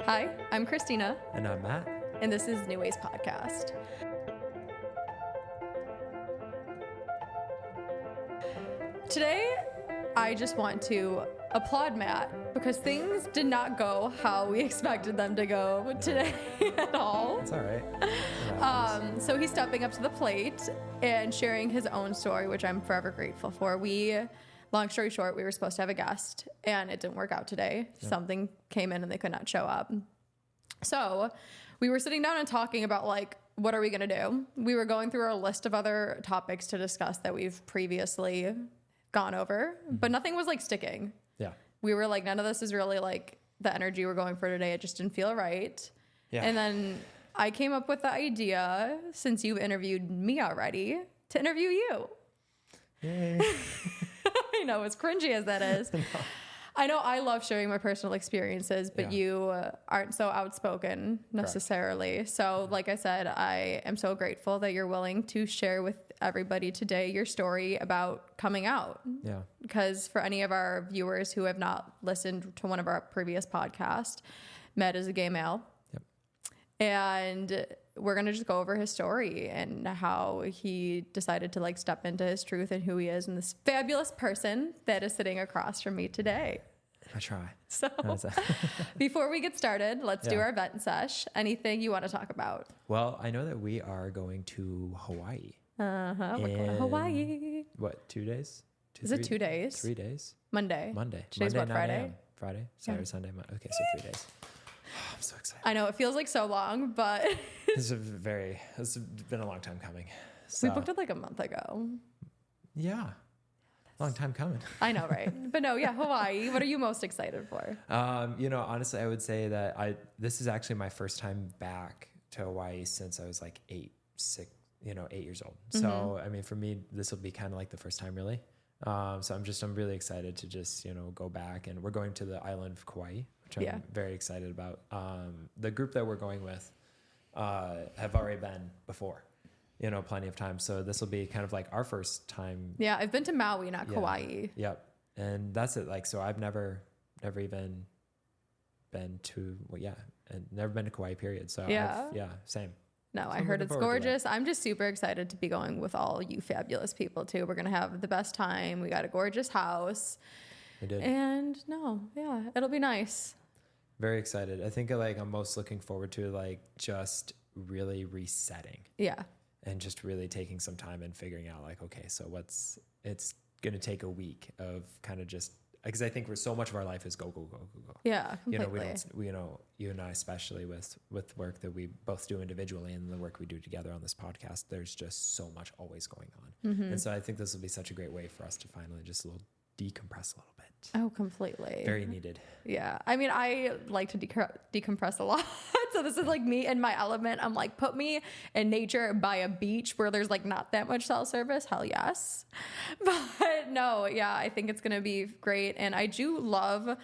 Hi, I'm Christina, And I'm Matt. and this is New Ways Podcast. Today, I just want to applaud Matt because things did not go how we expected them to go today at all. It's all right. So he's stepping up to the plate and sharing his own story, which I'm forever grateful for. Long story short, we were supposed to have a guest, and it didn't work out today. Yep. Something came in, and they could not show up. So we were sitting down and talking about, like, what are we going to do? We were going through our list of other topics to discuss that we've previously gone over, but nothing was, like, sticking. Yeah. We were like, none of this is really, like, the energy we're going for today. It just didn't feel right. Yeah. And then I came up with the idea, since you've interviewed me already, to interview you. Yay. I know, as cringy as that is. No. I know I love sharing my personal experiences, but you aren't so outspoken necessarily. Correct. So like I said, I am so grateful that you're willing to share with everybody today your story about coming out. Yeah. Because for any of our viewers who have not listened to one of our previous podcasts, Matt is a gay male. Yep. And we're going to just go over his story and how he decided to, like, step into his truth and who he is and this fabulous person that is sitting across from me today. I try. So before we get started, let's do our vet sesh. Anything you want to talk about? Well, I know that we are going to Hawaii. We're going to Hawaii. What, 2 days? Is it 2 days? 3 days. Monday. Monday, Today's what, 9 Friday? a.m. Friday, Saturday, Sunday, Monday. Okay, so 3 days. I'm so excited. I know it feels like so long, but This has been a long time coming. So, we booked it like a month ago. Yeah. Long time coming. I know, right? But no, yeah, Hawaii. What are you most excited for? Honestly, I would say that this is actually my first time back to Hawaii since I was like 8 years old. Mm-hmm. So, I mean, for me, this will be kind of like the first time really. So I'm really excited to just, go back, and we're going to the island of Kauai, which I'm very excited about. The group that we're going with, have already been before, plenty of times. So this will be kind of like our first time. Yeah. I've been to Maui, not Kauai. Yep. And that's it. Like, so I've never even been to, and never been to Kauai period. So same. No, so I heard it's gorgeous. I'm just super excited to be going with all you fabulous people too. We're going to have the best time. We got a gorgeous house. We did. And it'll be nice. Very excited. I think I'm most looking forward to just really resetting. Yeah. And just really taking some time and figuring out okay, so it's going to take a week of kind of just, because I think so much of our life is go. Yeah, completely. You and I, especially with work that we both do individually and the work we do together on this podcast, there's just so much always going on. Mm-hmm. And so I think this will be such a great way for us to finally just decompress a little bit. Oh, completely. Very needed. Yeah. I mean, I like to decompress a lot. So this is like me in my element. I'm like, put me in nature by a beach where there's not that much cell service. Hell yes. But no, I think it's going to be great. And I do love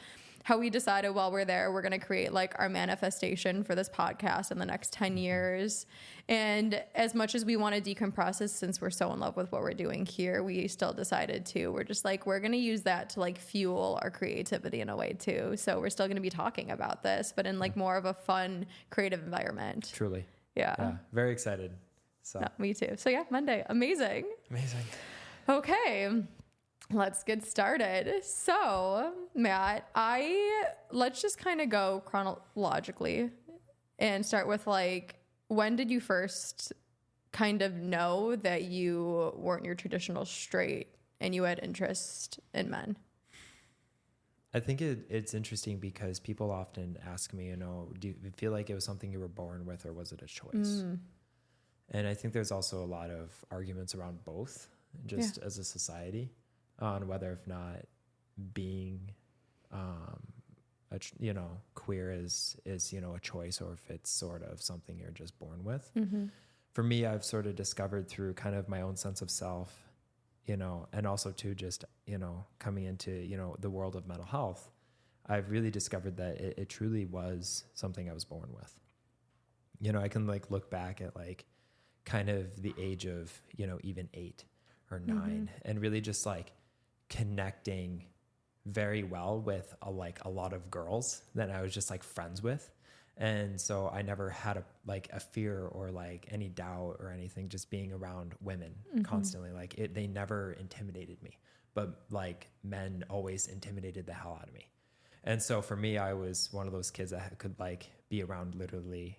how we decided while we're there, we're going to create our manifestation for this podcast in the next 10 years. And as much as we want to decompress, since we're so in love with what we're doing here, we still decided we're just we're going to use that to fuel our creativity in a way too. So we're still going to be talking about this, but in more of a fun, creative environment. Truly. Yeah. Very excited. So no, me too. So Monday. Amazing. Okay. Let's get started. So, Matt, let's just kind of go chronologically and start with when did you first kind of know that you weren't your traditional straight and you had interest in men? I think it's interesting because people often ask me, do you feel like it was something you were born with, or was it a choice? And I think there's also a lot of arguments around both, just as a society, on whether or not being, queer is a choice, or if it's sort of something you're just born with. Mm-hmm. For me, I've sort of discovered through kind of my own sense of self, and also too just, coming into, the world of mental health, I've really discovered that it truly was something I was born with. I can look back at kind of the age of, even 8 or 9, and really just connecting very well with a lot of girls that I was just friends with. And so I never had a fear or like any doubt or anything, just being around women constantly. Like they never intimidated me, but like men always intimidated the hell out of me. And so for me, I was one of those kids that could like be around literally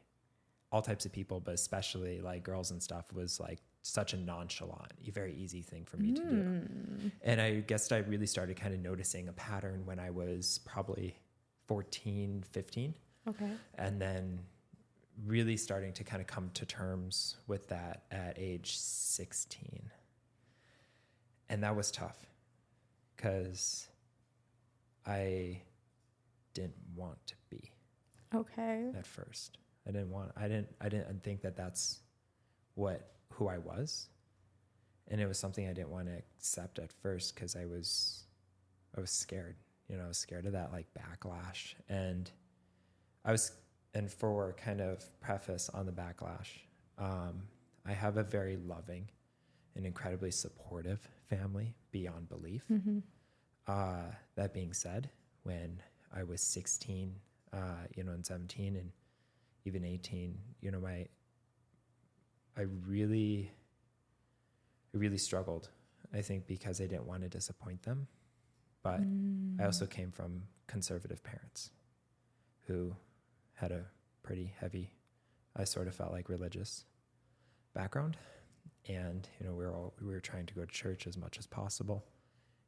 all types of people, but especially like girls and stuff was like such a nonchalant, very easy thing for me to do. And I guess I really started kind of noticing a pattern when I was probably 14, 15. Okay. And then really starting to kind of come to terms with that at age 16. And that was tough because I didn't want to be. Okay. At first. I didn't think that that's who I was. And it was something I didn't want to accept at first because I was scared. I was scared of that like backlash. And for kind of preface on the backlash, I have a very loving and incredibly supportive family beyond belief. That being said, when I was 16, and 17 and even 18, I really struggled, I think, because I didn't want to disappoint them. But I also came from conservative parents who had a pretty heavy, I sort of felt like religious background. And, we were trying to go to church as much as possible.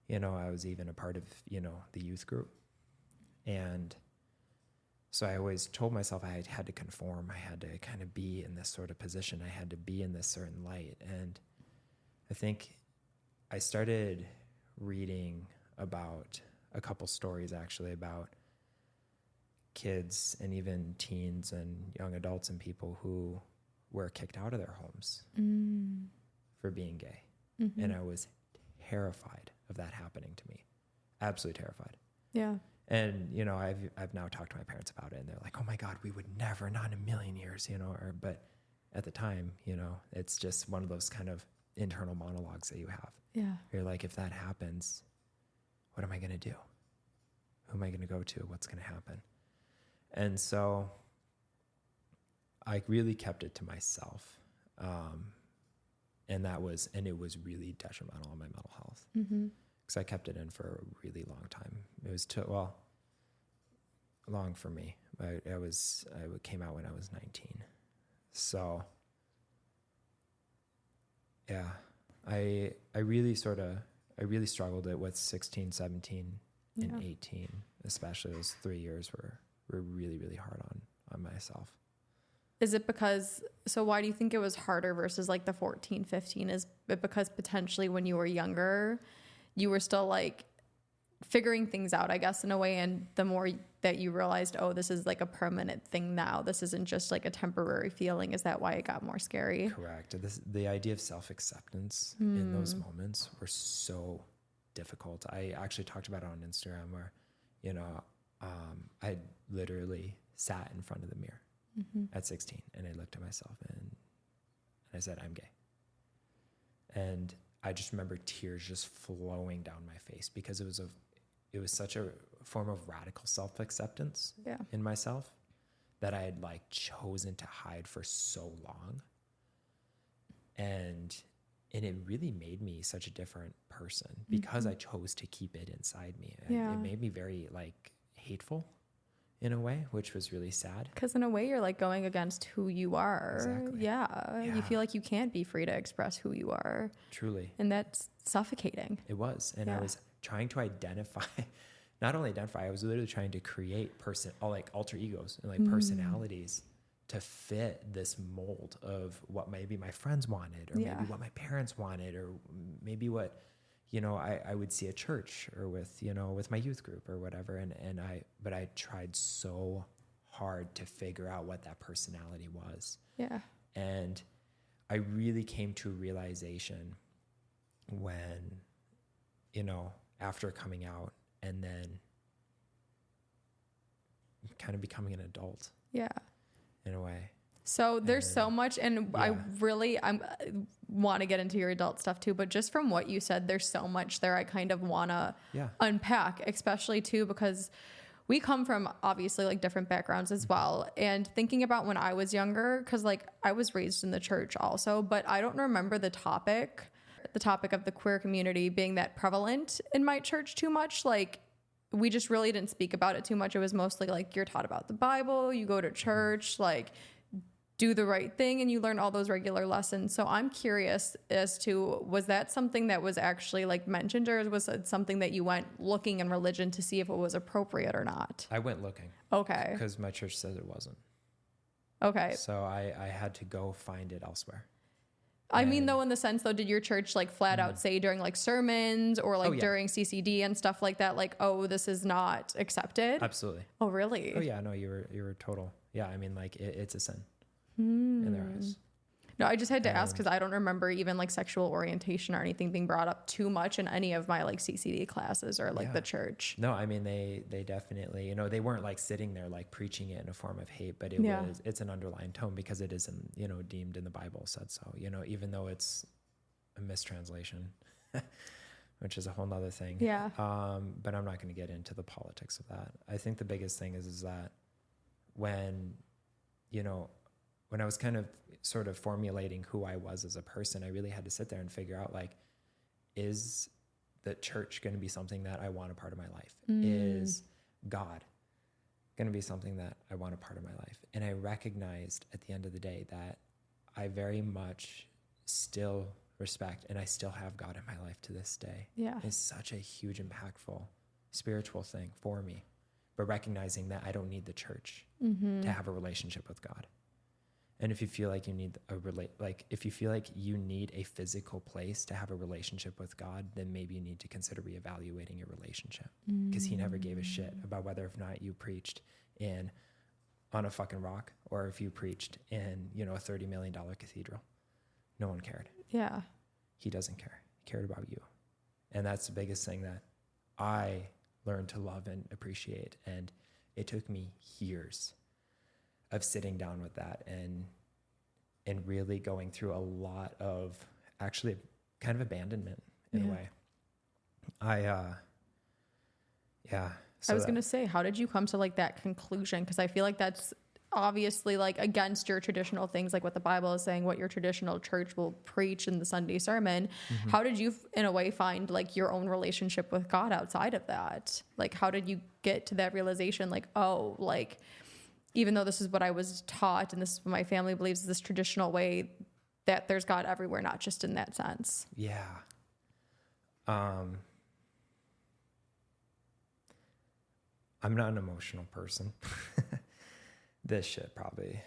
I was even a part of, the youth group. And so I always told myself I had to conform. I had to kind of be in this sort of position. I had to be in this certain light. And I think I started reading about a couple stories actually about kids and even teens and young adults and people who were kicked out of their homes for being gay. And I was terrified of that happening to me. Absolutely terrified. Yeah. And, I've now talked to my parents about it and they're like, oh my God, we would never, not in a million years, but at the time, it's just one of those kind of internal monologues that you have. Yeah. You're like, if that happens, what am I going to do? Who am I going to go to? What's going to happen? And so I really kept it to myself. And it was really detrimental on my mental health. Because I kept it in for a really long time. It was long for me. I came out when I was 19. So yeah, I really struggled it with 16, 17, and 18, especially those 3 years were really, really hard on myself. Is it why do you think it was harder versus like the 14, 15? Is it because potentially when you were younger, you were still like figuring things out, I guess, in a way. And the more that you realized, oh, this is like a permanent thing now, this isn't just like a temporary feeling. Is that why it got more scary? Correct. The idea of self-acceptance in those moments were so difficult. I actually talked about it on Instagram where, I literally sat in front of the mirror at 16 and I looked at myself and I said, I'm gay. And I just remember tears just flowing down my face because it was such a form of radical self-acceptance in myself that I had like chosen to hide for so long. And it really made me such a different person because I chose to keep it inside me. Yeah. It made me very like hateful in a way, which was really sad. Because in a way you're like going against who you are. Exactly. Yeah. You feel like you can't be free to express who you are. Truly. And that's suffocating. It was. And I was trying to not only identify, I was literally trying to create alter egos and like personalities to fit this mold of what maybe my friends wanted or maybe what my parents wanted or maybe what, I would see at church or with my youth group or whatever. But I tried so hard to figure out what that personality was. Yeah. And I really came to a realization when, after coming out and then kind of becoming an adult. Yeah. In a way. So there's so much, and I want to get into your adult stuff too, but just from what you said, there's so much there I kind of want to unpack, especially too, because we come from obviously like different backgrounds as well. And thinking about when I was younger, because like I was raised in the church also, but I don't remember the topic of the queer community being that prevalent in my church too much. Like we just really didn't speak about it too much. It was mostly like you're taught about the Bible, you go to church, like do the right thing, and you learn all those regular lessons. So I'm curious as to, was that something that was actually like mentioned, or was it something that you went looking in religion to see if it was appropriate or not? I went looking. Okay. Because my church said it wasn't. Okay. So I had to go find it elsewhere. I mean, though, in the sense, though, did your church like flat out say during like sermons or like during CCD and stuff like that, like, oh, this is not accepted? Absolutely. Oh, really? Oh yeah, no, you were total. Yeah, I mean, like it's a sin in their eyes. No, I just had to ask because I don't remember even like sexual orientation or anything being brought up too much in any of my like CCD classes or like the church. No, I mean they definitely, they weren't like sitting there like preaching it in a form of hate, but it's an underlying tone because it isn't, deemed in the Bible said so, even though it's a mistranslation, which is a whole nother thing. Yeah. But I'm not going to get into the politics of that. I think the biggest thing is that when I was kind of sort of formulating who I was as a person, I really had to sit there and figure out, like, is the church going to be something that I want a part of my life? Is God going to be something that I want a part of my life? And I recognized at the end of the day that I very much still respect and I still have God in my life to this day. Yeah. It's such a huge, impactful spiritual thing for me. But recognizing that I don't need the church to have a relationship with God. And if you feel like you need if you feel like you need a physical place to have a relationship with God, then maybe you need to consider reevaluating your relationship, because he never gave a shit about whether or not you preached on a fucking rock or if you preached in, a $30 million cathedral. No one cared. Yeah. He doesn't care. He cared about you. And that's the biggest thing that I learned to love and appreciate. And it took me years of sitting down with that and really going through a lot of actually kind of abandonment in a way. I was going to say, how did you come to like that conclusion? Because I feel like that's obviously like against your traditional things, like what the Bible is saying, what your traditional church will preach in the Sunday sermon. How did you in a way find like your own relationship with God outside of that? Like, how did you get to that realization? Like, oh, like, even though this is what I was taught and this is what my family believes, this traditional way, that there's God everywhere, not just in that sense. Yeah. I'm not an emotional person. This shit probably,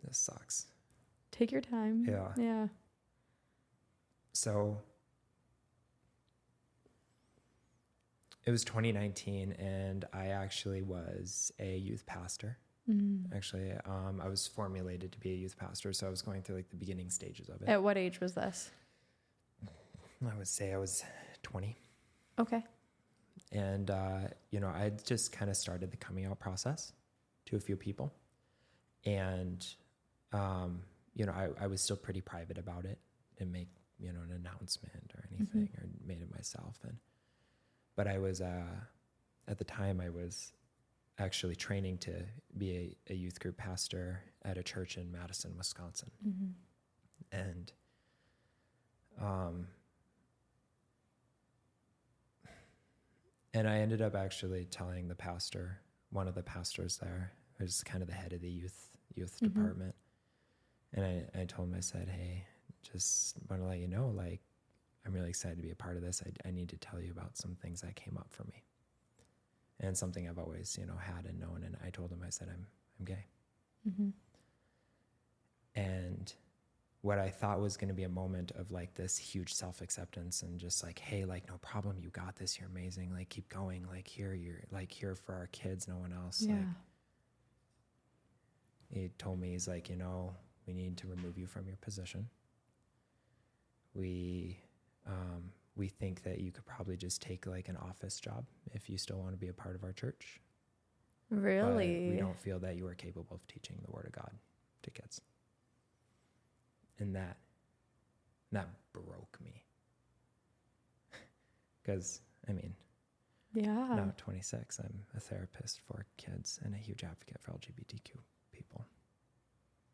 this sucks. Take your time. Yeah. Yeah. So it was 2019 and I actually was a youth pastor. Actually, I was formulated to be a youth pastor. So I was going through like the beginning stages of it. At what age was this? I would say I was 20. Okay. And, I just kind of started the coming out process to a few people. And, I was still pretty private about it. Didn't make, an announcement or anything or made it myself. But I was, at the time I was actually training to be a youth group pastor at a church in Madison, Wisconsin. And, and I ended up actually telling the pastor, one of the pastors there, who's kind of the head of the youth department. And I told him, I said, hey, just want to let you know, like, I'm really excited to be a part of this. I need to tell you about some things that came up for me and something I've always, had and known. And I told him, I said, I'm gay. And what I thought was going to be a moment of like this huge self-acceptance and just like, hey, like, no problem. You got this. You're amazing. Like, keep going. Like, you're like here for our kids. No one else. Yeah. Like, he told me, he's like, we need to remove you from your position. We think that you could probably just take like an office job if you still want to be a part of our church. Really? But we don't feel that you are capable of teaching the word of God to kids. And that broke me. Because, Yeah. Now at 26, I'm a therapist for kids and a huge advocate for LGBTQ people.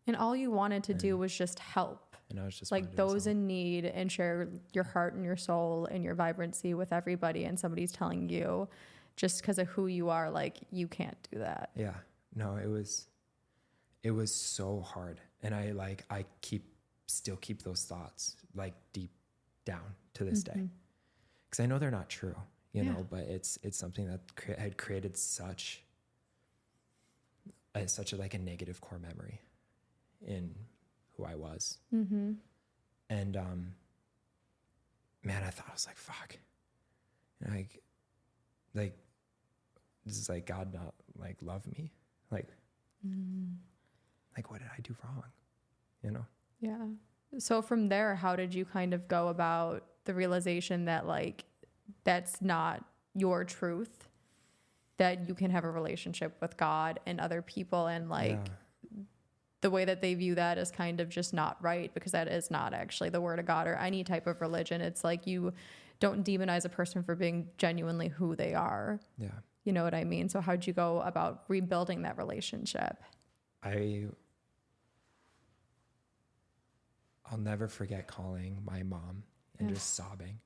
And all you wanted to do was just help. And I was just like those in need, and share your heart and your soul and your vibrancy with everybody. And somebody's telling you just because of who you are, like, you can't do that. Yeah. No, it was so hard. And I still keep those thoughts like deep down to this day. Cause I know they're not true, you know, but it's something that had created such a like a negative core memory in who I was. And, man, I thought, I was like, fuck, like, this is like God not like love me. Like, like, what did I do wrong? You know? Yeah. So from there, how did you kind of go about the realization that like, that's not your truth, that you can have a relationship with God and other people, and like the way that they view that is kind of just not right, because that is not actually the word of God or any type of religion. It's like, you don't demonize a person for being genuinely who they are. Yeah. You know what I mean? So how'd you go about rebuilding that relationship? I'll never forget calling my mom and just sobbing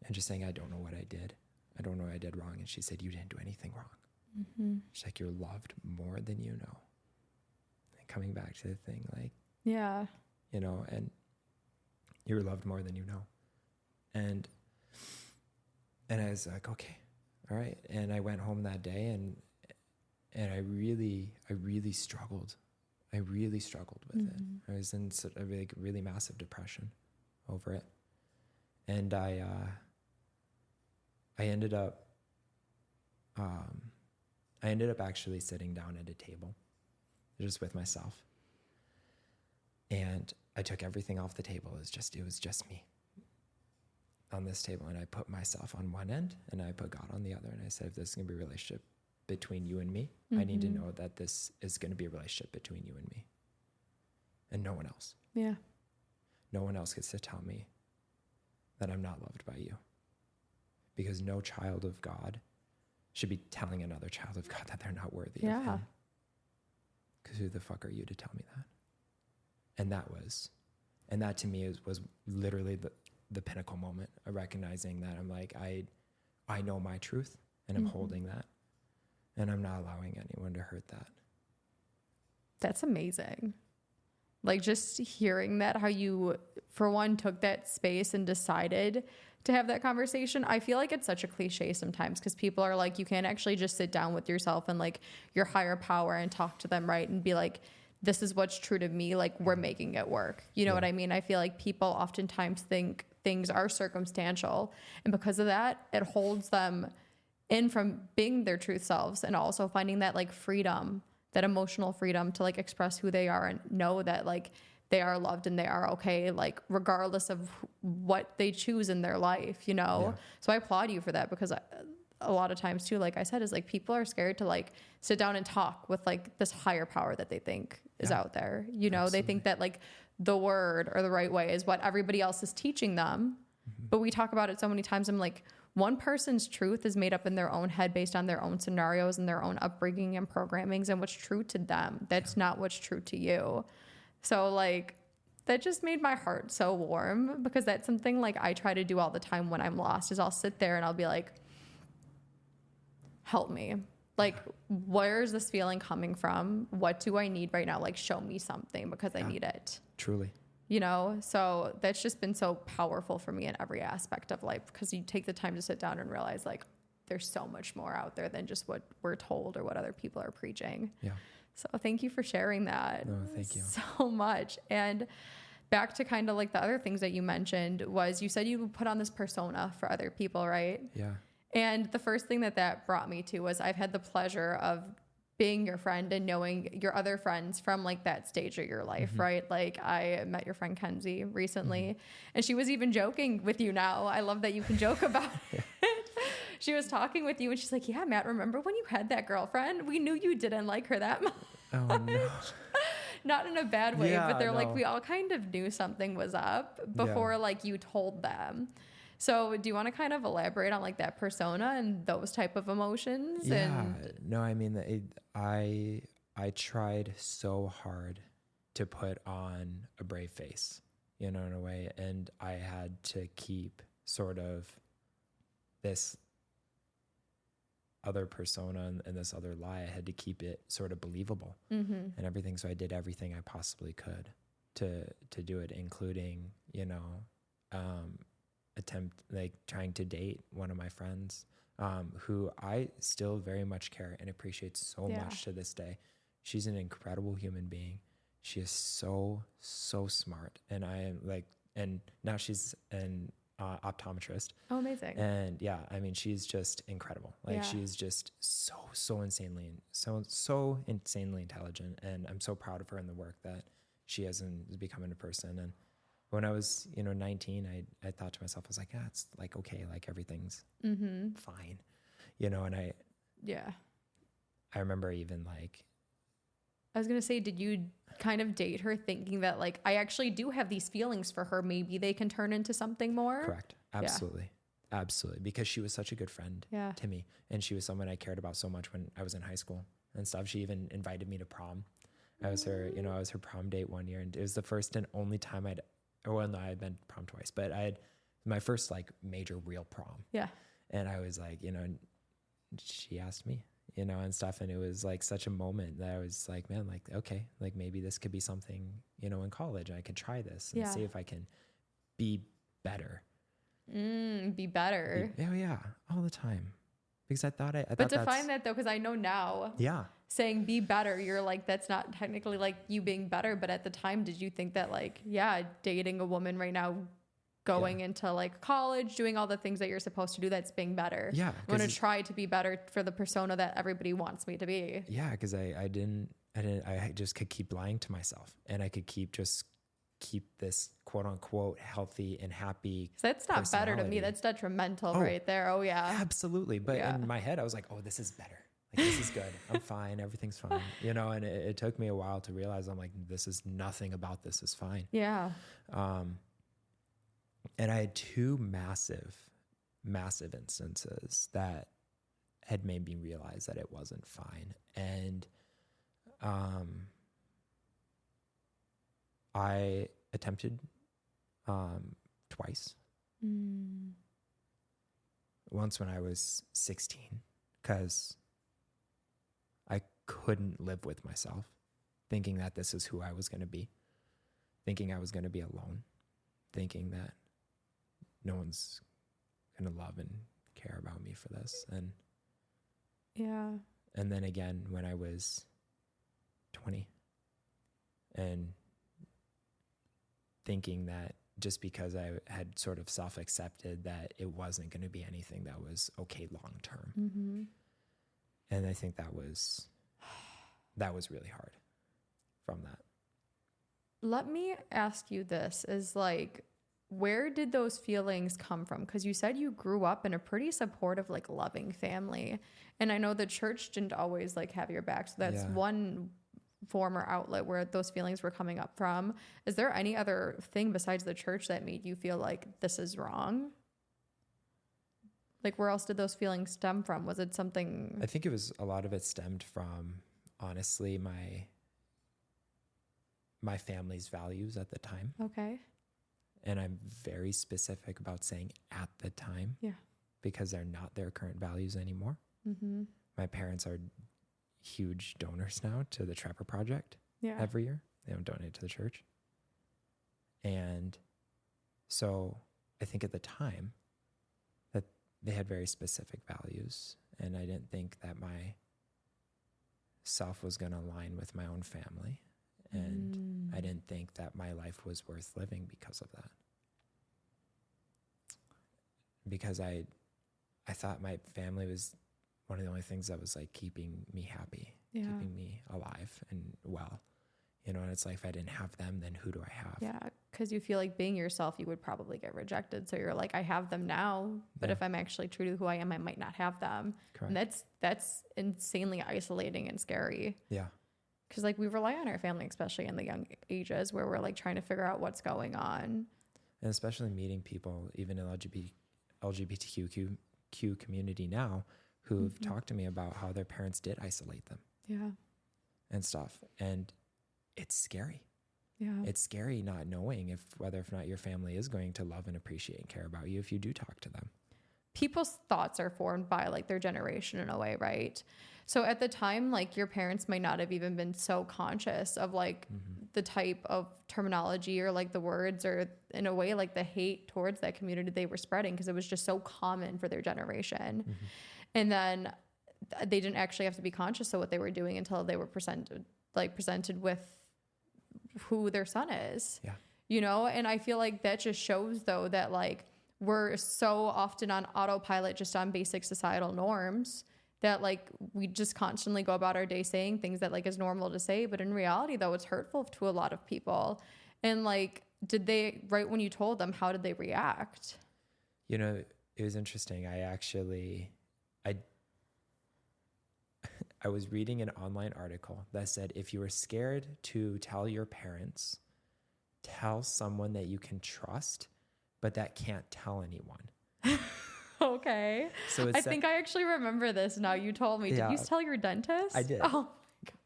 and just saying, I don't know what I did. I don't know what I did wrong. And she said, you didn't do anything wrong. She's like, you're loved more than you know. And coming back to the thing, like, yeah, you know, and you're loved more than you know. And I was like, okay, all right. And I went home that day and I really struggled. I really struggled with it. I was in a really massive depression over it. And I ended up actually sitting down at a table just with myself. And I took everything off the table. It was just me on this table. And I put myself on one end and I put God on the other. And I said, if this is going to be a relationship between you and me, I need to know that this is going to be a relationship between you and me and no one else. Yeah. No one else gets to tell me that I'm not loved by you, because no child of God should be telling another child of God that they're not worthy of him. Because who the fuck are you to tell me that? And that to me was literally the pinnacle moment of recognizing that I'm like, I know my truth and I'm holding that. And I'm not allowing anyone to hurt that. That's amazing. Like, just hearing that, how you, for one, took that space and decided to have that conversation. I feel like it's such a cliche sometimes, because people are like, you can't actually just sit down with yourself and like your higher power and talk to them, right? And be like, this is what's true to me. Like, we're making it work. You know what I mean? I feel like people oftentimes think things are circumstantial. And because of that, it holds them in from being their truth selves, and also finding that like freedom, that emotional freedom to like express who they are and know that like they are loved and they are okay, like regardless of what they choose in their life, you know? Yeah. So I applaud you for that, because a lot of times too, like I said, is like people are scared to like sit down and talk with like this higher power that they think is out there. You know, Absolutely. They think that like the word or the right way is what everybody else is teaching them. But we talk about it so many times. I'm like, one person's truth is made up in their own head based on their own scenarios and their own upbringing and programmings, and what's true to them. That's not what's true to you. So like, that just made my heart so warm, because that's something like I try to do all the time when I'm lost, is I'll sit there and I'll be like, help me. Like, where's this feeling coming from? What do I need right now? Like, show me something, because I need it. Truly. You know, so that's just been so powerful for me in every aspect of life, because you take the time to sit down and realize like there's so much more out there than just what we're told or what other people are preaching. Yeah. So thank you for sharing that. No, thank you so much. And back to kind of like the other things that you mentioned, was you said you put on this persona for other people, right? Yeah. And the first thing that brought me to was I've had the pleasure of being your friend and knowing your other friends from like that stage of your life, right? Like I met your friend Kenzie recently, and she was even joking with you now. I love that you can joke about it. She was talking with you and she's like, yeah, Matt, remember when you had that girlfriend? We knew you didn't like her that much. Oh no. Not in a bad way, but they're like, we all kind of knew something was up before like you told them. So do you want to kind of elaborate on like that persona and those type of emotions? Yeah, And no, I mean, I tried so hard to put on a brave face, you know, in a way. And I had to keep sort of this other persona and this other lie. I had to keep it sort of believable and everything. So I did everything I possibly could to do it, including, you know, attempt like trying to date one of my friends, who I still very much care and appreciate so much to this day. She's an incredible human being. She is so smart. And I am like, and now she's an optometrist. oh, amazing. And yeah, I mean, she's just incredible. Like she's just so insanely intelligent. And I'm so proud of her and the work that she has becoming a person. And when I was, you know, 19, I thought to myself, I was like, yeah, it's like, okay, like everything's fine, you know? And I remember even like, I was going to say, did you kind of date her thinking that like, I actually do have these feelings for her. Maybe they can turn into something more? Correct. Absolutely. Yeah. Absolutely. Because she was such a good friend to me. And she was someone I cared about so much when I was in high school and stuff. She even invited me to prom. I was her prom date one year. And it was the first and only time I'd been to prom twice, but I had my first like major real prom. Yeah. And I was like, you know, she asked me, you know, and stuff. And it was like such a moment that I was like, man, like, okay, like maybe this could be something, you know, in college. I could try this and see if I can be better. Be better. Yeah. All the time. Because I thought but define that though, because I know now. Yeah. Saying be better, you're like, that's not technically like you being better. But at the time, did you think that like, dating a woman right now, going into like college, doing all the things that you're supposed to do, that's being better? Yeah. I'm going to try to be better for the persona that everybody wants me to be. Yeah. Because I just could keep lying to myself, and I could keep this quote unquote healthy and happy. So that's not better to me. That's detrimental right there. Oh yeah. Absolutely. But in my head, I was like, oh, this is better. Like, this is good. I'm fine. Everything's fine. You know, and it took me a while to realize, I'm like, this is nothing about this is fine. Yeah. And I had two massive instances that had made me realize that it wasn't fine. And, I attempted, twice. Once when I was 16, because I couldn't live with myself, thinking that this is who I was going to be, thinking I was going to be alone, thinking that no one's going to love and care about me for this. And and then again, when I was 20, and thinking that just because I had sort of self-accepted that it wasn't going to be anything that was okay long-term. And I think that was really hard from that. Let me ask you this, is like, where did those feelings come from? Because you said you grew up in a pretty supportive, like loving family. And I know the church didn't always like have your back. So that's one form or outlet where those feelings were coming up from. Is there any other thing besides the church that made you feel like this is wrong? Like, where else did those feelings stem from? Was it something? I think a lot of it stemmed from, honestly, my family's values at the time. Okay. And I'm very specific about saying at the time. Yeah. Because they're not their current values anymore. My parents are huge donors now to the Trapper Project every year. They don't donate to the church. And so I think at the time that they had very specific values, and I didn't think that my self was going to align with my own family. And I didn't think that my life was worth living because of that. Because I thought my family was one of the only things that was like keeping me happy, keeping me alive and well, you know. And it's like, if I didn't have them, then who do I have? Yeah. Cause you feel like being yourself, you would probably get rejected. So you're like, I have them now, but if I'm actually true to who I am, I might not have them. Correct. And that's insanely isolating and scary. Yeah. Cause like we rely on our family, especially in the young ages where we're like trying to figure out what's going on. And especially meeting people, even LGBTQ community now who've talked to me about how their parents did isolate them. Yeah. And stuff. And it's scary. Yeah. It's scary not knowing whether or not your family is going to love and appreciate and care about you if you do talk to them. People's thoughts are formed by like their generation in a way, right? So at the time, like your parents might not have even been so conscious of like the type of terminology or like the words or in a way like the hate towards that community they were spreading because it was just so common for their generation. And then they didn't actually have to be conscious of what they were doing until they were presented with who their son is. Yeah. You know, and I feel like that just shows though that like we're so often on autopilot just on basic societal norms that like we just constantly go about our day saying things that like is normal to say, but in reality though it's hurtful to a lot of people. And like did they, right when you told them, how did they react? You know, it was interesting. I was reading an online article that said if you were scared to tell your parents, tell someone that you can trust, but that can't tell anyone. Okay. So I think I actually remember this now. You told me. Yeah. Did you tell your dentist? I did. Oh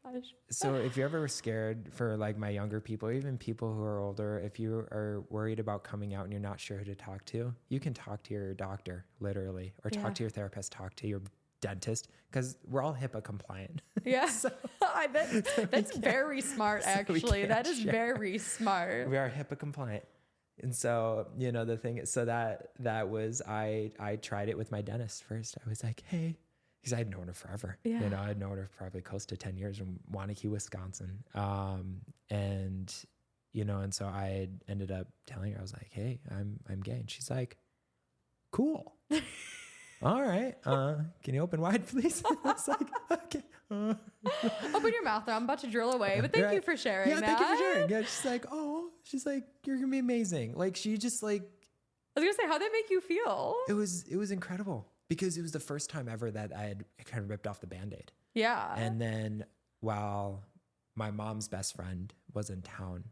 my gosh. So if you're ever scared for like my younger people, or even people who are older, if you are worried about coming out and you're not sure who to talk to, you can talk to your doctor, literally, or talk to your therapist, talk to your dentist, because we're all HIPAA compliant. Yeah. That's very smart, actually. That is very smart. We are HIPAA compliant. And so, you know, the thing is, so that was, I tried it with my dentist first. I was like, hey, because I'd known her forever. Yeah. You know, I'd known her for probably close to 10 years from Wanakee, Wisconsin. And, you know, and so I ended up telling her, I was like, hey, I'm gay. And she's like, cool. All right. Can you open wide, please? I was like, okay. Open your mouth now. I'm about to drill away, but thank you for sharing that. Thank you for sharing. Yeah, she's like, you're gonna be amazing. Like, she just like, I was gonna say, how'd that make you feel? it was incredible because it was the first time ever that I had kind of ripped off the Band-Aid. Yeah. And then while my mom's best friend was in town,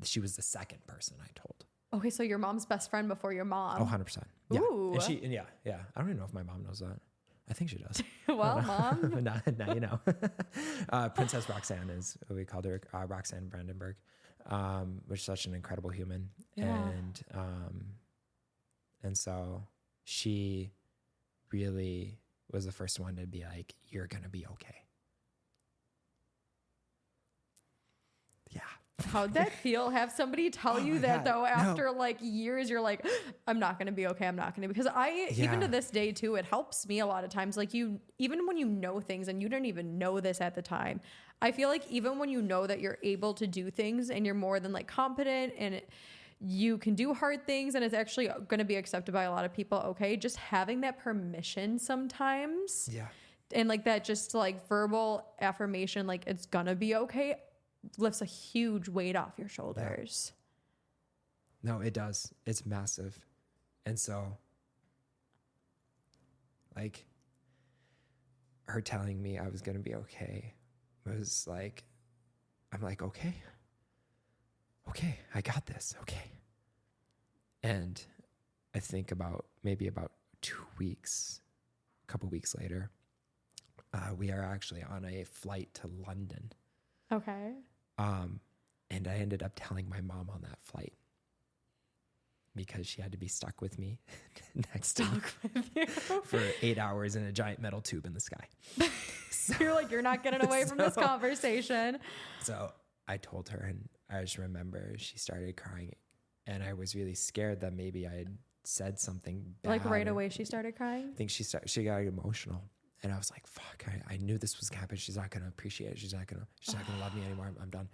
she was the second person I told. Okay, so your mom's best friend before your mom. Oh, 100%. Yeah. Ooh. And yeah. I don't even know if my mom knows that. I think she does. Well, Mom. now you know. Princess Roxanne is what we called her, Roxanne Brandenburg, which is such an incredible human. Yeah. And so she really was the first one to be like, you're going to be okay. Yeah. How'd that feel? Have somebody tell you that though, after like years, you're like, I'm not going to be okay. I'm not going to, because even to this day too, it helps me a lot of times. Like even when you know things and you didn't even know this at the time, I feel like even when you know that you're able to do things and you're more than like competent and you can do hard things and it's actually going to be accepted by a lot of people. Okay. Just having that permission sometimes. Yeah. And like that, just like verbal affirmation, like it's going to be okay, lifts a huge weight off your shoulders. Yeah. No, it does. It's massive. And so like her telling me I was going to be okay was like, I'm like, okay, I got this. Okay. And I think about 2 weeks, a couple weeks later, we are actually on a flight to London. Okay. And I ended up telling my mom on that flight because she had to be stuck with me next to me for 8 hours in a giant metal tube in the sky. So, you're like, you're not getting away from this conversation. So I told her, and I just remember she started crying, and I was really scared that maybe I had said something bad. Like right away she started crying? I think she got emotional. And I was like, fuck, I knew this was gonna happen. She's not gonna appreciate it. She's not gonna love me anymore. I'm done.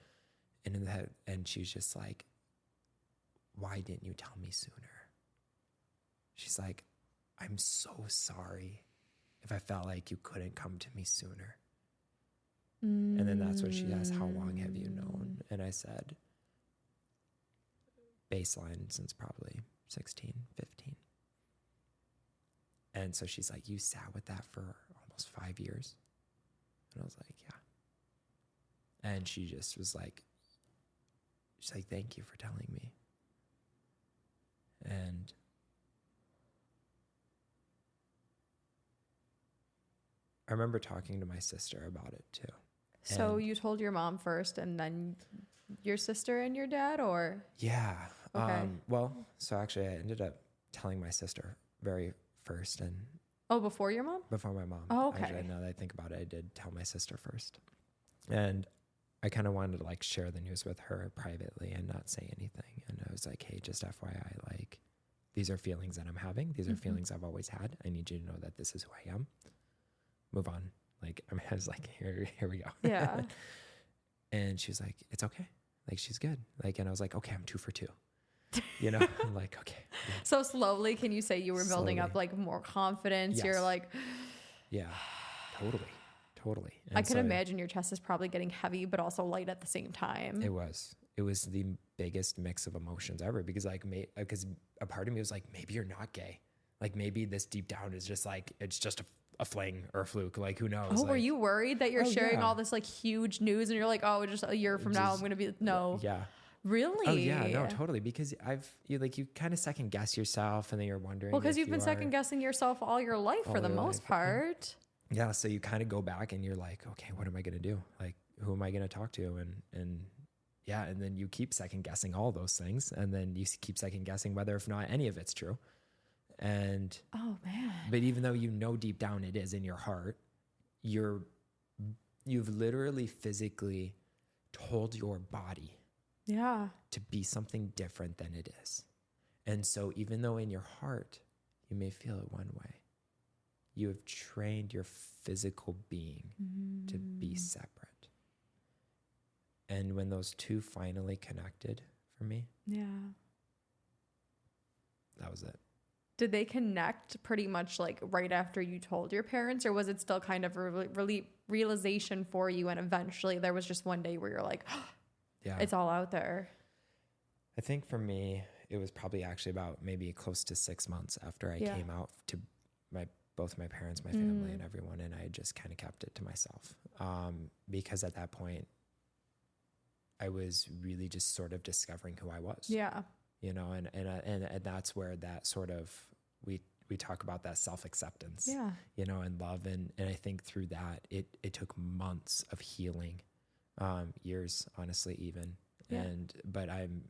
And in the head, and she was just like, why didn't you tell me sooner? She's like, I'm so sorry if I felt like you couldn't come to me sooner. And then that's when she asked, how long have you known? And I said, baseline since probably 16, 15. And so she's like, you sat with that for almost 5 years? And I was like, yeah. And she just was like, she's like, thank you for telling me. And I remember talking to my sister about it too. So you told your mom first and then your sister and your dad, or? Yeah. Okay. Well, so actually I ended up telling my sister very first and Oh, before your mom? before my mom. Oh, okay. Actually, now that I think about it, I did tell my sister first. And I kind of wanted to like share the news with her privately and not say anything. And I was like, hey, just FYI, like these are feelings that I'm having. These are feelings I've always had. I need you to know that this is who I am. Move on. Like, I was like, here we go. Yeah. And she was like, it's okay. Like, she's good. Like, and I was like, okay, I'm 2 for 2. You know, I'm like, okay. Yeah. So slowly, can you say you were building up Slowly. like more confidence? Yes. You're like, Yeah, totally. I can imagine your chest is probably getting heavy, but also light at the same time. It was the biggest mix of emotions ever, because like, because a part of me was like, maybe you're not gay. Like maybe this deep down is just like, it's just a fling or a fluke. Like, who knows? Oh, like, were you worried that you're sharing yeah. all this like huge news and you're like, oh, just a year from now, I'm going to be, no. Yeah. Really? Oh yeah, no, totally. Because you kind of second guess yourself, and then you're wondering. Well, because you've been second guessing yourself all your life for the most part. Yeah. So you kind of go back and you're like, okay, what am I going to do? Like, who am I going to talk to? And yeah. And then you keep second guessing all those things. And then you keep second guessing whether if not any of it's true. And, oh man, but even though you know deep down it is in your heart, you've literally physically told your body to be something different than it is. And so even though in your heart you may feel it one way, you have trained your physical being to be separate. And when those two finally connected for me, that was it. Did they connect pretty much like right after you told your parents, or was it still kind of a realization for you, and eventually there was just one day where you're like, yeah, it's all out there? I think for me, it was probably actually about maybe close to 6 months after I came out to both my parents, my family, and everyone, and I just kind of kept it to myself, because at that point, I was really just sort of discovering who I was. Yeah. You know, and that's where that sort of, we talk about that self-acceptance, you know, and love. And I think through that, it took months of healing, years, honestly, even. But I'm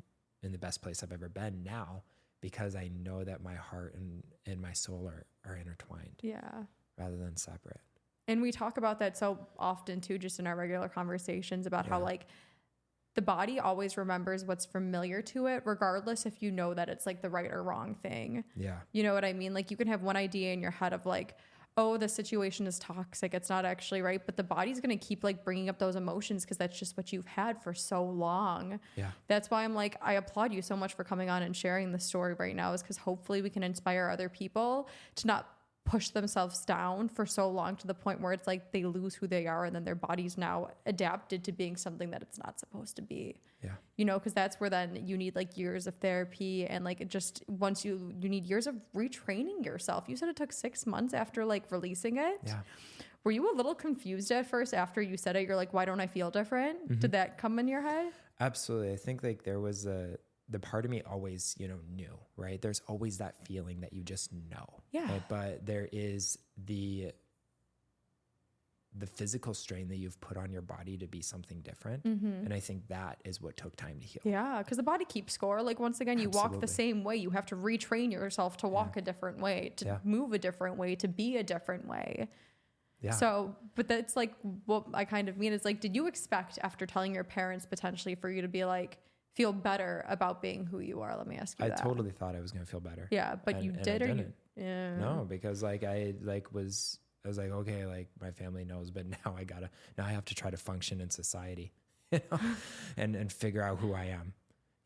in the best place I've ever been now, because I know that my heart and my soul are intertwined, rather than separate. And we talk about that so often too, just in our regular conversations about how like, the body always remembers what's familiar to it, regardless if you know that it's like the right or wrong thing. Yeah. You know what I mean? Like you can have one idea in your head of like, oh, the situation is toxic, it's not actually right. But the body's going to keep like bringing up those emotions because that's just what you've had for so long. Yeah. That's why I'm like, I applaud you so much for coming on and sharing this story right now, is because hopefully we can inspire other people to not push themselves down for so long to the point where it's like they lose who they are, and then their body's now adapted to being something that it's not supposed to be. Yeah. You know, because that's where then you need like years of therapy, and like it just, once you need years of retraining yourself. You said it took 6 months after like releasing it. Yeah. Were you a little confused at first after you said it? You're like, why don't I feel different? Mm-hmm. Did that come in your head? Absolutely. I think like there was the part of me always, you know, knew, right? There's always that feeling that you just know. Yeah. Right? But there is the physical strain that you've put on your body to be something different. Mm-hmm. And I think that is what took time to heal. Yeah. Because the body keeps score. Like once again, you walk the same way. You have to retrain yourself to walk a different way, to move a different way, to be a different way. Yeah. So, but that's like what I kind of mean is like, did you expect after telling your parents potentially for you to be like, feel better about being who you are? Let me ask you that. I totally thought I was going to feel better. Yeah. But you did, or you? Yeah. No, because like I was like, okay, like my family knows, but now I have to try to function in society, you know, and figure out who I am,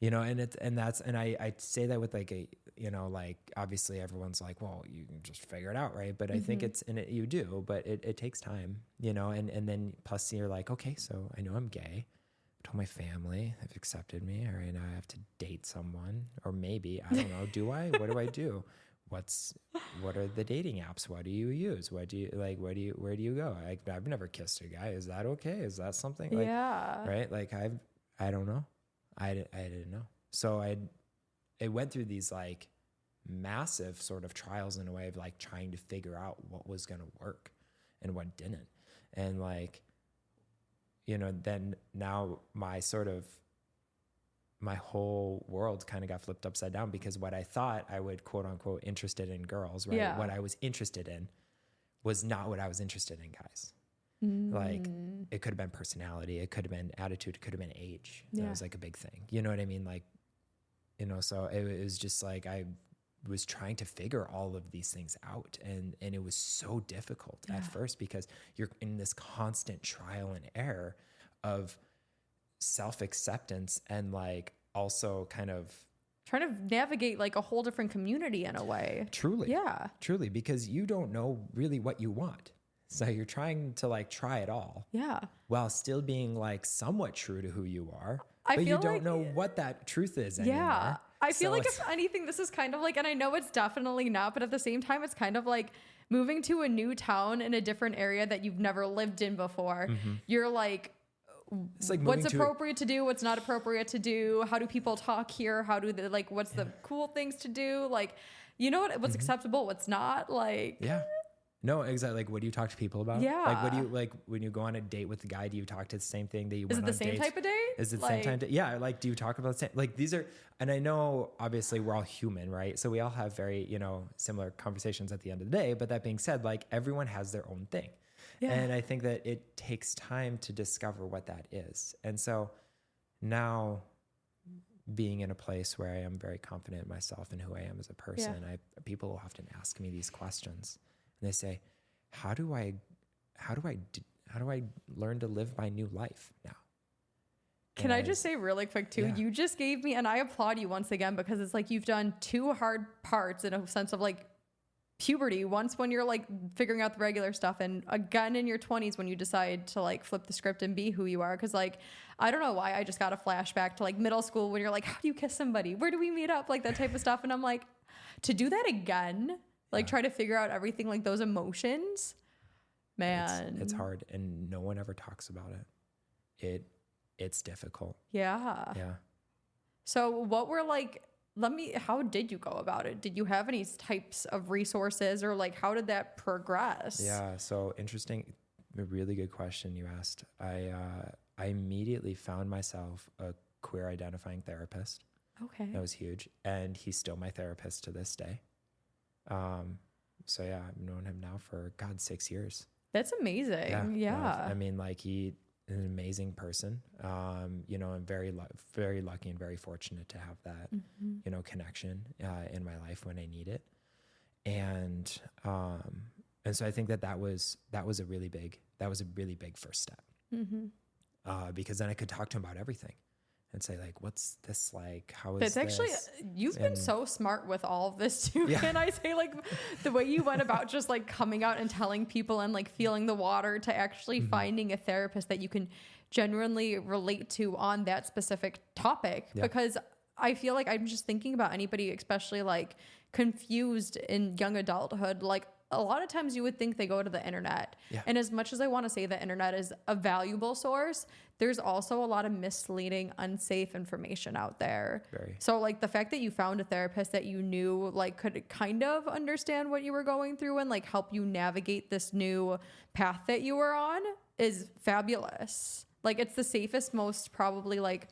you know, and I say that with like you know, like obviously everyone's like, well, you can just figure it out. Right. But I think you do, but it takes time, you know, and then plus you're like, okay, so I know I'm gay. I told my family, they've accepted me. All right, now I have to date someone, or maybe, I don't know, do I? What do I do? What are the dating apps? What do you use? What do you like? Where do you go? I've never kissed a guy. Is that okay? Is that something? Like, yeah. Right. Like I don't know. I didn't know. So it went through these like massive sort of trials in a way of like trying to figure out what was going to work and what didn't. And like, then now my whole world kind of got flipped upside down, because what I thought I would quote unquote interested in girls, right? Yeah. What I was interested in was not what I was interested in guys. Like it could have been personality, it could have been attitude, it could have been age. That was like a big thing. You know what I mean? Like, so it was just like, I was trying to figure all of these things out. And it was so difficult at first, because you're in this constant trial and error of self-acceptance, and like also kind of trying to navigate like a whole different community in a way. Truly. Yeah. Truly, because you don't know really what you want. So you're trying to like try it all. Yeah. While still being like somewhat true to who you are. But you feel don't like, know what that truth is anymore. Yeah. I feel So like if anything, this is kind of like, and I know it's definitely not, but at the same time, it's kind of like moving to a new town in a different area that you've never lived in before. You're like, it's like what's appropriate to do, what's not appropriate to do, how do people talk here, how do they, like, what's the cool things to do, like, what's acceptable, what's not, like. No, exactly. Like, what do you talk to people about? Yeah. Like, what do you, like, when you go on a date with the guy, do you talk to the same thing that you went on dates? Is it the same type of date? Is it the same time? Yeah. Like, do you talk about the same, like, these are, and I know obviously we're all human, right? So we all have very, similar conversations at the end of the day. But that being said, like, everyone has their own thing. Yeah. And I think that it takes time to discover what that is. And so now, being in a place where I am very confident in myself and who I am as a person, people often ask me these questions, and they say, how do I learn to live my new life now? Can I just say really quick too, you just gave me, and I applaud you once again, because it's like you've done two hard parts in a sense of like puberty, once when you're like figuring out the regular stuff, and again in your 20s when you decide to like flip the script and be who you are. Because like, I don't know why, I just got a flashback to like middle school when you're like, how do you kiss somebody, where do we meet up, like that type of stuff. And I'm like, to do that again, like try to figure out everything, like those emotions, man, it's hard, and no one ever talks about it. It's difficult. Yeah. So what were like, how did you go about it? Did you have any types of resources, or like, how did that progress? Yeah. So interesting. A really good question you asked. I immediately found myself a queer identifying therapist. Okay. That was huge. And he's still my therapist to this day. So yeah, I've known him now for 6 years. That's amazing. Yeah. I mean, like, he's an amazing person. I'm very lucky and very fortunate to have that, connection, in my life when I need it. And so I think that was a really big first step. Because then I could talk to him about everything and say, like, what's this like? How is this? It's actually, you've been so smart with all of this too. Can I say, like, the way you went about just like coming out and telling people and like feeling the water to actually finding a therapist that you can genuinely relate to on that specific topic. Because I feel like I'm just thinking about anybody, especially like confused in young adulthood, like, a lot of times you would think they go to the internet. And as much as I want to say the internet is a valuable source, there's also a lot of misleading, unsafe information out there. So like the fact that you found a therapist that you knew like could kind of understand what you were going through and like help you navigate this new path that you were on is fabulous. Like, it's the safest, most probably like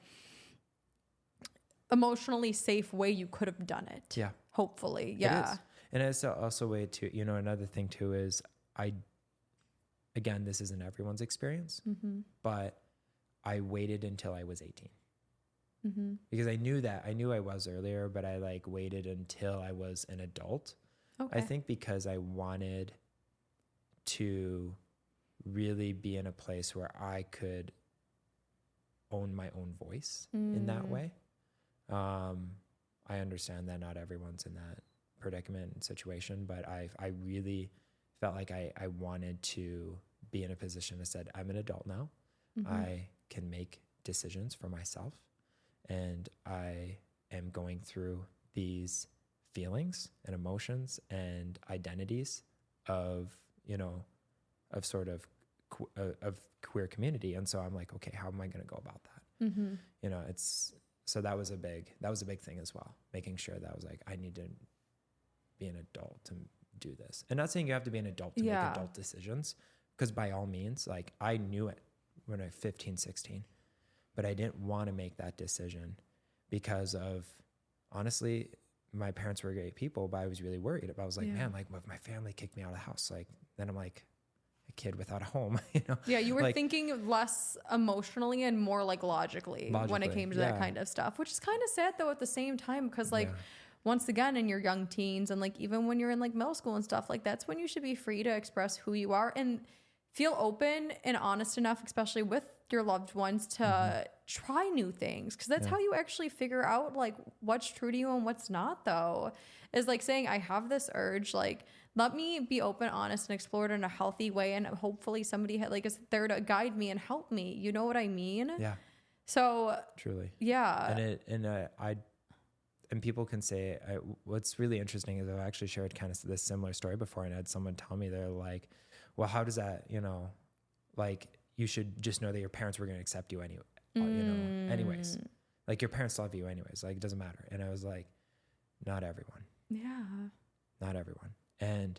emotionally safe way you could have done it. Hopefully. Yeah. And it's also a way to, another thing too is again, this isn't everyone's experience, but I waited until I was 18 because I knew I was earlier, but I like waited until I was an adult. I think because I wanted to really be in a place where I could own my own voice in that way. I understand that not everyone's in that predicament and situation, but I really felt like I wanted to be in a position that said, I'm an adult now. I can make decisions for myself, and I am going through these feelings and emotions and identities of sort of queer community. And so I'm like, okay, how am I going to go about that? So that was a big thing as well, making sure that I was like, I need to be an adult to do this. And not saying you have to be an adult to make adult decisions, because by all means, like I knew it when I was 15, 16, but I didn't want to make that decision because of, honestly, my parents were great people, but I was really worried about, I was like, man, like if my family kicked me out of the house, like then I'm like a kid without a home, you know? Yeah. You were like, thinking less emotionally and more like logically when it came to that kind of stuff, which is kind of sad though at the same time. Cause like, once again, in your young teens and like even when you're in like middle school and stuff, like that's when you should be free to express who you are and feel open and honest enough, especially with your loved ones, to try new things. Cause that's how you actually figure out like what's true to you and what's not, though, is like saying, I have this urge, like, let me be open, honest, and explore it in a healthy way. And hopefully somebody like is there to guide me and help me. You know what I mean? Yeah. So truly. Yeah. And people can say, what's really interesting is I've actually shared kind of this similar story before, and I had someone tell me, they're like, well, how does that, you know, like you should just know that your parents were going to accept you anyway, you know, anyways, like your parents love you anyways, like it doesn't matter. And I was like, not everyone. Yeah. Not everyone. And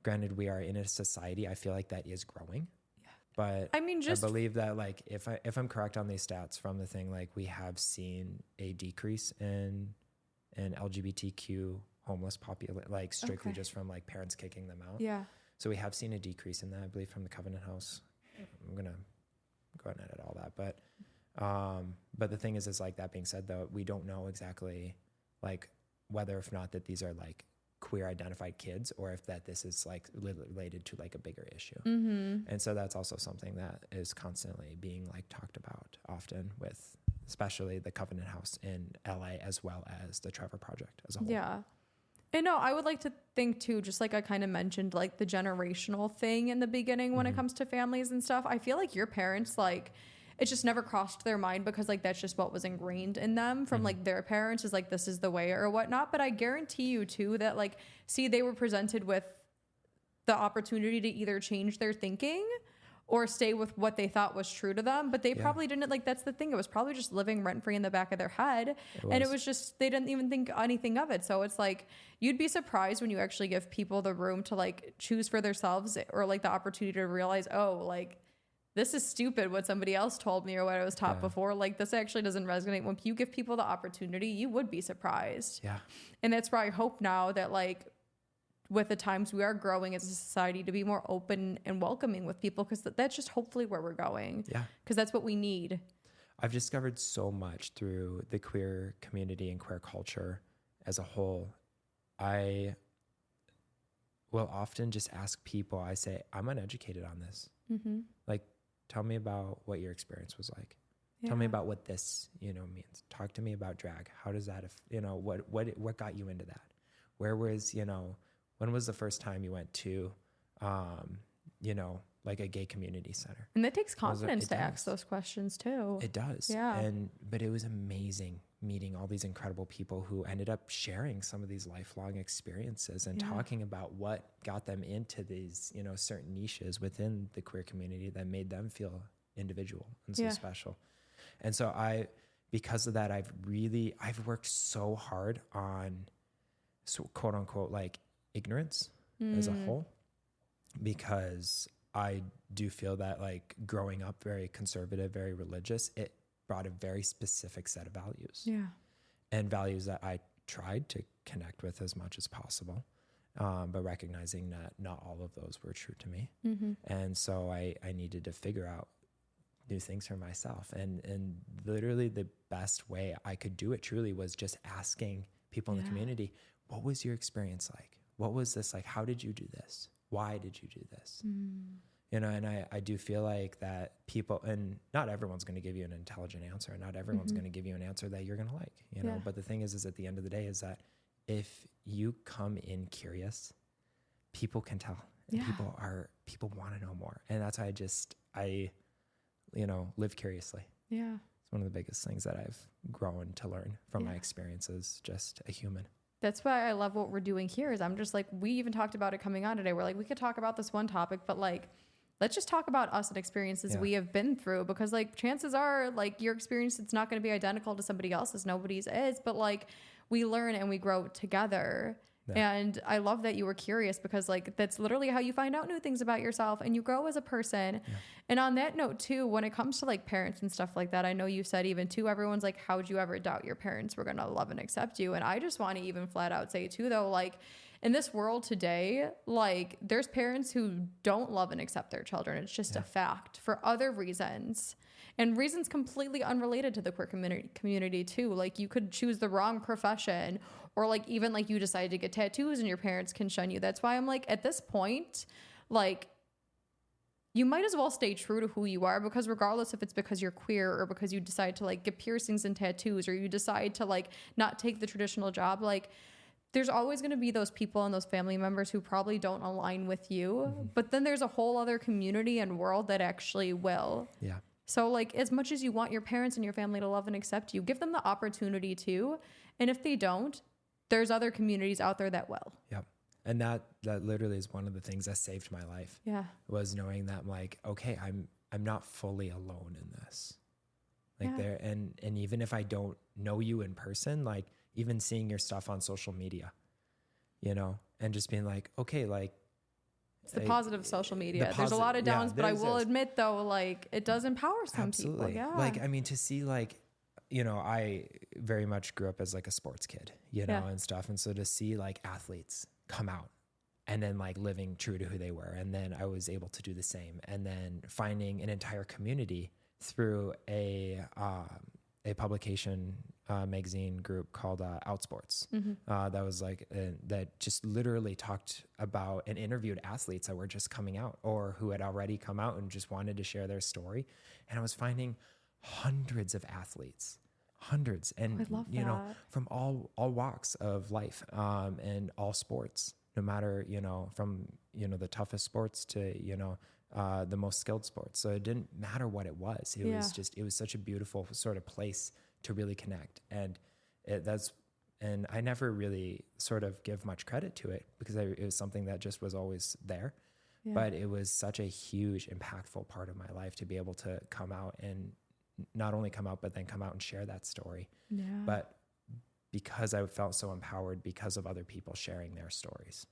granted, we are in a society, I feel like that is growing. Yeah. But I mean, I believe that like, if I'm correct on these stats from the thing, like we have seen a decrease in LGBTQ homeless population, like strictly just from like parents kicking them out. Yeah. So we have seen a decrease in that, I believe, from the Covenant House. I'm going to go ahead and edit all that. But the thing is like, that being said though, we don't know exactly like whether or not that these are like queer identified kids or if that this is like related to like a bigger issue. And so that's also something that is constantly being like talked about often with, especially the Covenant House in LA, as well as the Trevor Project as a whole. Yeah. And no, I would like to think too, just like I kind of mentioned, like the generational thing in the beginning when it comes to families and stuff. I feel like your parents, like, it just never crossed their mind because like that's just what was ingrained in them from like their parents, is like, this is the way or whatnot. But I guarantee you too that like, see, they were presented with the opportunity to either change their thinking or stay with what they thought was true to them. But they probably didn't, like, that's the thing. It was probably just living rent free in the back of their head. And it was just, they didn't even think anything of it. So it's like, you'd be surprised when you actually give people the room to like choose for themselves, or like the opportunity to realize, oh, like, this is stupid what somebody else told me or what I was taught before. Like, this actually doesn't resonate. When you give people the opportunity, you would be surprised. Yeah. And that's where I hope now that like, with the times we are growing as a society, to be more open and welcoming with people, because that's just hopefully where we're going. Yeah. Because that's what we need. I've discovered so much through the queer community and queer culture as a whole. I will often just ask people, I say, I'm uneducated on this. Like, tell me about what your experience was like. Yeah. Tell me about what this, means. Talk to me about drag. How does that, what got you into that? Where was, when was the first time you went to, like a gay community center? And that takes confidence to ask those questions too. It does. Yeah. But it was amazing meeting all these incredible people who ended up sharing some of these lifelong experiences and talking about what got them into these, certain niches within the queer community that made them feel individual and so special. And so because of that, I've worked so hard on quote unquote, like ignorance as a whole, because I do feel that like growing up very conservative, very religious, it brought a very specific set of values. Yeah. And values that I tried to connect with as much as possible. But recognizing that not all of those were true to me. And so I needed to figure out new things for myself. And literally the best way I could do it truly was just asking people in the community, what was your experience like? What was this like? How did you do this? Why did you do this? And I do feel like that people, and not everyone's going to give you an intelligent answer. Not everyone's going to give you an answer that you're going to like, know? But the thing is at the end of the day is that if you come in curious, people can tell. And people want to know more. And that's why I live curiously. Yeah. It's one of the biggest things that I've grown to learn from my experiences, just a human. That's why I love what we're doing here, is I'm just like, we even talked about it coming on today. We're like, we could talk about this one topic, but like, let's just talk about us and experiences we have been through, because like chances are like your experience, it's not going to be identical to somebody else's. Nobody's is, but like we learn and we grow together. Yeah. And I love that you were curious, because like that's literally how you find out new things about yourself and you grow as a person. Yeah. And on that note too, when it comes to like parents and stuff like that, I know you said even too, everyone's like, how'd you ever doubt your parents were going to love and accept you? And I just want to even flat out say too, though, like in this world today, like there's parents who don't love and accept their children. It's just a fact for other reasons. And reasons completely unrelated to the queer community too. Like you could choose the wrong profession, or like even like you decide to get tattoos and your parents can shun you. That's why I'm like, at this point, like you might as well stay true to who you are, because regardless if it's because you're queer or because you decide to like get piercings and tattoos, or you decide to like not take the traditional job, like there's always going to be those people and those family members who probably don't align with you. But then there's a whole other community and world that actually will. Yeah. So like as much as you want your parents and your family to love and accept you, give them the opportunity to. And if they don't, there's other communities out there that will. Yep. And that literally is one of the things that saved my life. Yeah. Was knowing that I'm like, okay, I'm not fully alone in this. Like there, and even if I don't know you in person, like even seeing your stuff on social media, you know, and just being like, okay, like it's the positive of social media. There's a lot of downs, but I will admit though, like it does empower some people. Yeah. Like, I mean, to see like, you know, I very much grew up as like a sports kid, you know, and stuff. And so to see like athletes come out and then like living true to who they were. And then I was able to do the same. And then finding an entire community through a publication magazine group called Outsports. That was like, that just literally talked about and interviewed athletes that were just coming out or who had already come out and just wanted to share their story. And I was finding hundreds of athletes, and I love you know, that. from all walks of life, and all sports, no matter, you know, from, you know, the toughest sports to, you know, the most skilled sports. So it didn't matter what it was. It was just, it was such a beautiful sort of place to really connect. And and I never really sort of give much credit to it because it was something that just was always there. But it was such a huge, impactful part of my life to be able to come out and not only come out, but then come out and share that story. But because I felt so empowered because of other people sharing their stories.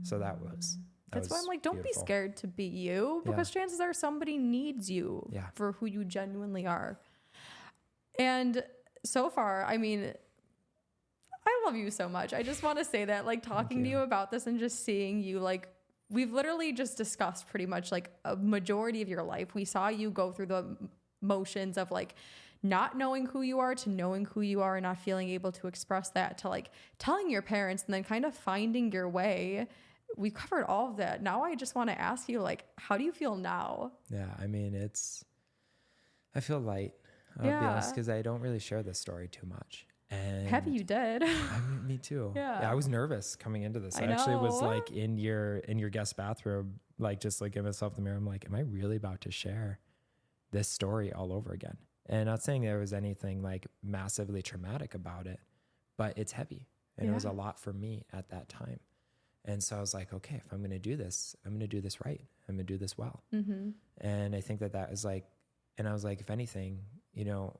So that's why I'm like, don't be scared to be you, because chances are somebody needs you for who you genuinely are. And so far, I mean, I love you so much. I just want to say that, like, talking to you about this and just seeing you, like, we've literally just discussed pretty much like a majority of your life. We saw you go through the motions of like not knowing who you are to knowing who you are and not feeling able to express that to like telling your parents and then kind of finding your way. We covered all of that. Now I just want to ask you, like, how do you feel now? Yeah, I mean, I feel light. I'll be honest, because I don't really share this story too much. And happy you did. Me too. Yeah, I was nervous coming into this. I actually was like in your guest bathroom, like just looking at myself in the mirror. I'm like, am I really about to share this story all over again? And not saying there was anything like massively traumatic about it, but it's heavy. And it was a lot for me at that time. And so I was like, okay, if I'm going to do this, I'm going to do this right. I'm going to do this well. And I think that was like, and I was like, if anything, you know,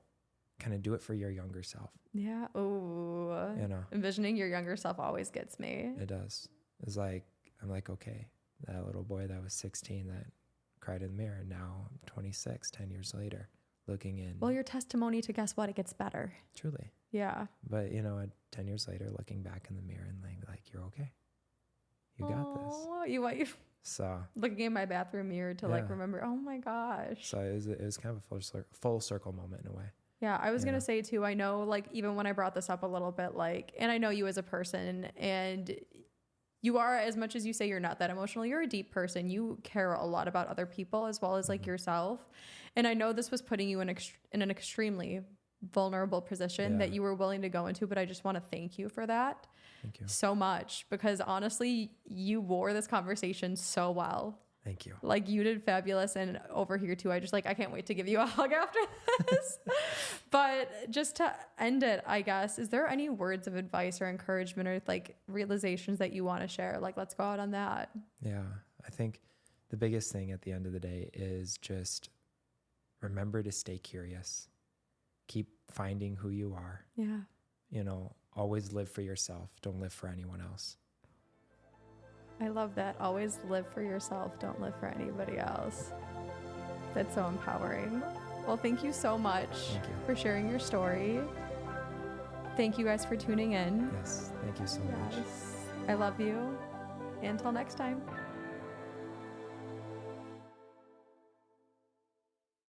kind of do it for your younger self. Yeah. Oh, you know, envisioning your younger self always gets me. It does. It's like, I'm like, okay, that little boy that was 16 that cried in the mirror. Now I'm 26, 10 years later, looking in. Well, your testimony to guess what? It gets better. Truly. Yeah. But, you know, 10 years later, looking back in the mirror and like, you're okay. You got this. You so looking in my bathroom mirror to like remember, oh my gosh. So it was kind of a full circle moment in a way. Yeah, I was going to say too, I know like even when I brought this up a little bit, like, and I know you as a person and you are, as much as you say you're not that emotional, you're a deep person. You care a lot about other people as well as like yourself. And I know this was putting you in an extremely vulnerable position that you were willing to go into, but I just want to thank you for that. Thank you so much, because honestly, you wore this conversation so well. Thank you. Like you did fabulous. And over here too, I can't wait to give you a hug after this. But just to end it, I guess, is there any words of advice or encouragement or like realizations that you want to share? Like, let's go out on that. Yeah. I think the biggest thing at the end of the day is just remember to stay curious. Keep finding who you are. Yeah. You know, always live for yourself. Don't live for anyone else. I love that. Always live for yourself. Don't live for anybody else. That's so empowering. Well, thank you so much for sharing your story. Thank you guys for tuning in. Yes, thank you so much. I love you. Until next time.